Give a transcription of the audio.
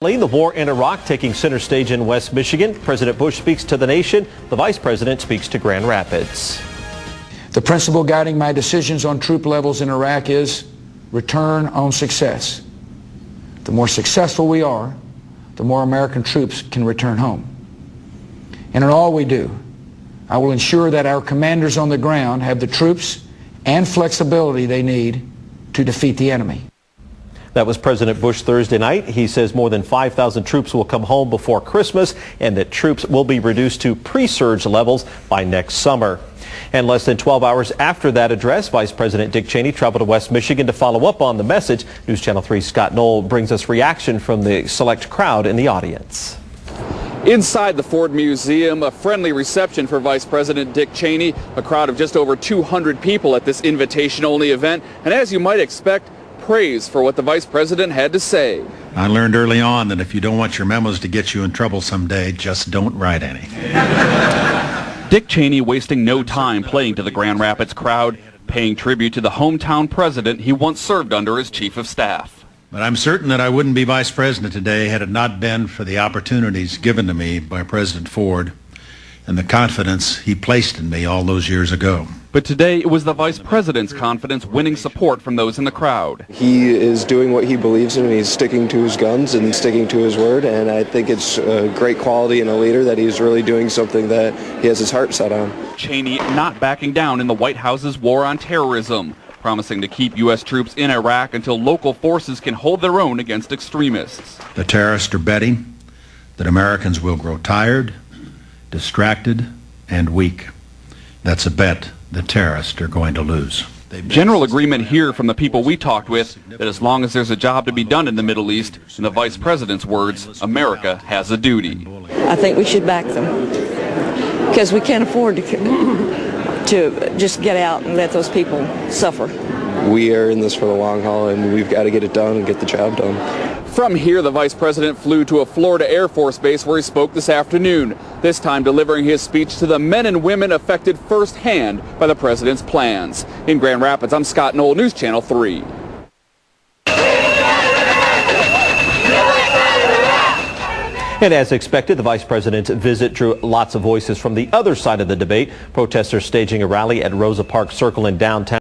The war in Iraq taking center stage in West Michigan. President Bush speaks to the nation. The Vice President speaks to Grand Rapids. The principle guiding my decisions on troop levels in Iraq is return on success. The more successful we are, the more American troops can return home. And in all we do, I will ensure that our commanders on the ground have the troops and flexibility they need to defeat the enemy. That was President Bush Thursday night. He says more than 5,000 troops will come home before Christmas and that troops will be reduced to pre-surge levels by next summer. And less than 12 hours after that address, Vice President Dick Cheney traveled to West Michigan to follow up on the message. News Channel 3's Scott Knoll brings us reaction from the select crowd in the audience. Inside the Ford Museum, a friendly reception for Vice President Dick Cheney, a crowd of just over 200 people at this invitation-only event. And as you might expect, praise for what the Vice President had to say. I learned early on that if you don't want your memos to get you in trouble someday, just don't write any. Dick Cheney wasting no time playing to the Grand Rapids crowd, paying tribute to the hometown president he once served under as chief of staff. But I'm certain that I wouldn't be vice president today had it not been for the opportunities given to me by President Ford and the confidence he placed in me all those years ago. But today it was the Vice President's confidence winning support from those in the crowd. He is doing what he believes in, and he's sticking to his guns and sticking to his word, and I think it's a great quality in a leader that he's really doing something that he has his heart set on. Cheney not backing down in the White House's war on terrorism, promising to keep U.S. troops in Iraq until local forces can hold their own against extremists. The terrorists are betting that Americans will grow tired, distracted, and weak. That's a bet the terrorists are going to lose. General agreement here from the people we talked with that as long as there's a job to be done in the Middle East, in the Vice President's words, America has a duty. I think we should back them because we can't afford to just get out and let those people suffer. We are in this for the long haul, and we've got to get it done and get the job done. From here, the Vice President flew to a Florida Air Force base where he spoke this afternoon, this time delivering his speech to the men and women affected firsthand by the President's plans. In Grand Rapids, I'm Scott Knoll, News Channel 3. And as expected, the Vice President's visit drew lots of voices from the other side of the debate. Protesters staging a rally at Rosa Parks Circle in downtown.